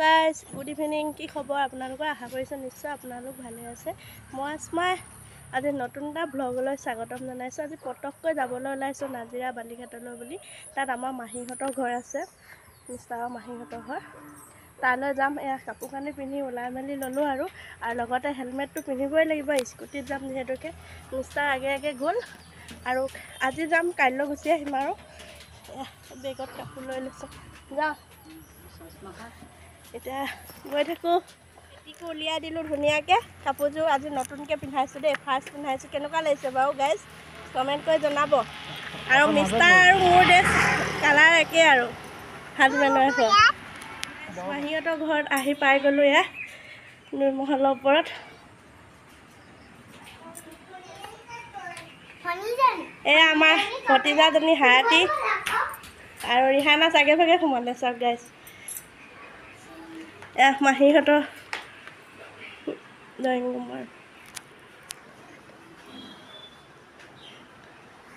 Guys good evening. কি খবৰ আপোনালোকৰ? আশা কৰিছোঁ নিশ্চয় আপোনালোক ভালে আছে। মই আস্মাই আজি নতুন এটা ব্লগলৈ স্বাগতম জনাইছোঁ। আজি পটককৈ যাবলৈ ওলাইছোঁ নাজিৰা বালিঘাটলৈ বুলি। তাত আমাৰ মাহীহঁতৰ ঘৰ আছে, মিষ্টাৰৰ মাহীহঁতৰ ঘৰ। তালৈ যাম। এয়া কাপোৰ কানি পিন্ধি ওলাই মেলি ল'লোঁ আৰু লগতে হেলমেটটো পিন্ধিবই লাগিব, স্কুটিত যাম যিহেতুকে। মিষ্টাৰ আগে আগে গ'ল আৰু আজি যাম, কাইলৈ গুচি আহিম আৰু। বেগত কাপোৰ লৈ লৈছোঁ, যাওঁ। এতিয়া গৈ থাকোঁ। পিটিকো উলিয়াই দিলোঁ ধুনীয়াকৈ। কাপোৰযোৰ আজি নতুনকৈ পিন্ধাইছোঁ দেই, ফাৰ্ষ্ট পিন্ধাইছোঁ। কেনেকুৱা লাগিছে বাৰু গাইজ? কমেণ্ট কৰি জনাব। আৰু মিষ্টাৰ আৰু মোৰ ড্ৰেছ কালাৰ একেই আৰু হাজবেণ্ডৰ ঘৰ। মাহীহঁতৰ ঘৰত আহি পাই গ'লোঁ। এয়া নুৰমহলৰ ওপৰত। এয়া আমাৰ ভতিজাজনী হায়াতি আৰু ৰিহানা চাগে ভাগে সোমালে চাওক গাইজ। এয়া মাহীহঁতৰ ড্ৰয়িং ৰুমৰ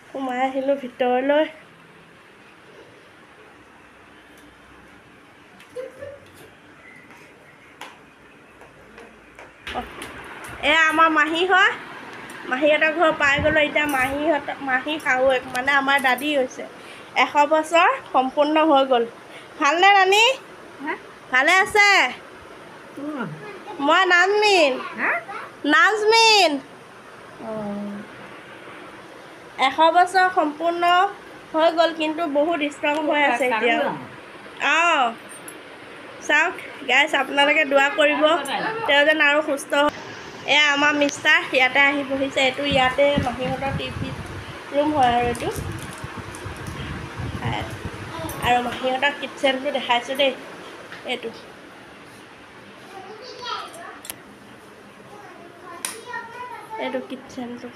সোমাই আহিলোঁ ভিতৰলৈ। এয়া আমাৰ মাহী হয়, মাহীহঁতৰ ঘৰ পাই গ'লোঁ। এতিয়া মাহী শাহুৱেক মানে আমাৰ দাদী হৈছে। 100 বছৰ সম্পূৰ্ণ হৈ গ'ল। ভালনে ৰাণী? ভালে আছে? মই নাজমিন। 100 বছৰ সম্পূৰ্ণ হৈ গ'ল, কিন্তু বহুত ষ্ট্ৰং হৈ আছে এতিয়া। অঁ চাওক গাইজ, আপোনালোকে দোৱা কৰিব তেওঁ যেন আৰু সুস্থ হয়। এয়া আমাৰ মিষ্টাৰ ইয়াতে আহি বহিছে। এইটো ইয়াতে মাহীহঁতৰ টিভি ৰুম হয় আৰু এইটো। আৰু মাহীহঁতৰ কিটচেনটো দেখাইছোঁ দেই, এইটো কিটচেনটো।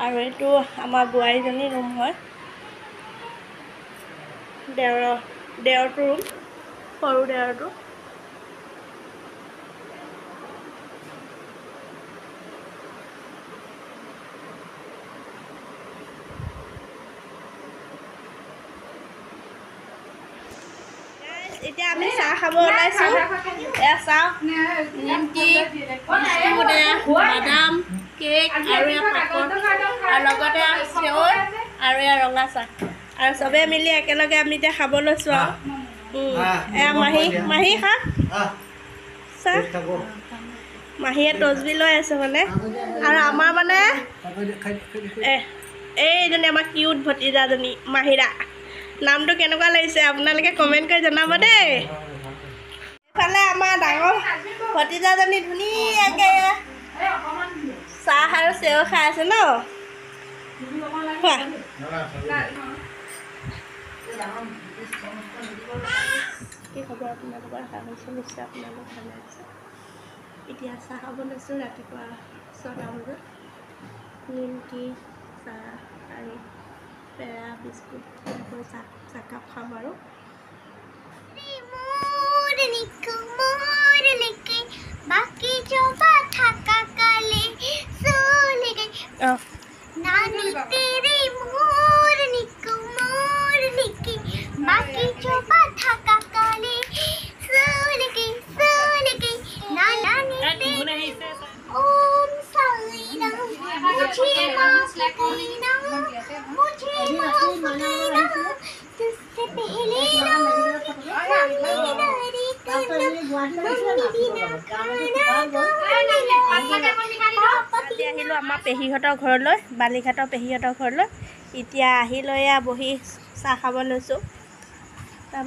আৰু এইটো আমাৰ বোৱাৰীজনী ৰুম হয়, দেওৰটো ৰুম, সৰু দেওৰটো। এতিয়া আমি চাহ খাব ওলাইছোঁ। এয়া চাহ, নিমকি, বিস্কুট, বাদাম, কেক আৰু এয়া পাপৰ আৰু লগতে চেৱৈ আৰু এয়া ৰঙা চাহ। আৰু চবেই মিলি একেলগে আমি এতিয়া খাব লৈছোঁ আৰু। এয়া মাহী খা চাহ। মাহীয়ে তচবি লৈ আছে মানে। আৰু আমাৰ মানে এইজনী আমাৰ কিউট ভতিজাজনী মাহিৰা। নামটো কেনেকুৱা লাগিছে আপোনালোকে কমেণ্ট কৰি জনাব দেই। এইফালে আমাৰ ডাঙৰ ভতিজাজনী ধুনীয়াকৈ চাহ আৰু চেৱ খাই আছে ন। কি খবৰ আপোনালোকৰ? আশা কৰিছোঁ নিশ্চয় আপোনালোক ভালে আছে। এতিয়া চাহ খাব লৈছোঁ ৰাতিপুৱা 6টা বজাত। নিমকি, চাহ আৰু পেৰা বিস্কুট এনেকৈ চাহকাপ খাম আৰু। আজি আহিলোঁ আমাৰ পেহীহঁতৰ ঘৰলৈ, বালিঘাটৰ পেহীহঁতৰ ঘৰলৈ। এতিয়া আহি লৈ বহি চাহ খাব লৈছোঁ।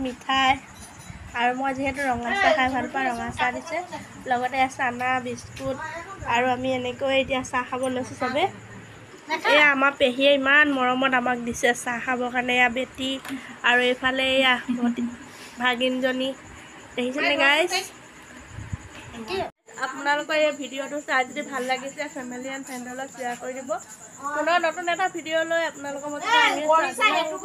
মিঠাই আৰু মই যিহেতু ৰঙা চাহ খাই ভাল পাওঁ, ৰঙা চাহ দিছে। লগতে চানা বিস্কুট আৰু আমি এনেকৈ এতিয়া চাহ খাব লৈছোঁ চবেই। এয়া আমাৰ পেহীয়ে ইমান মৰমত আমাক দিছে চাহ খাবৰ কাৰণে। এয়া বেটি আৰু এইফালে এয়া ভাগিনজনী দেখিছেনে গাইজ? আপোনালোকৰ এই ভিডিঅ'টো চাই যদি ভাল লাগিছে ফেমিলি এণ্ড ফ্ৰেণ্ডৰ লগত শ্বেয়াৰ কৰি দিব। পুনৰ নতুন এটা ভিডিঅ' লৈ আপোনালোকৰ মাজত আহি আছোঁ।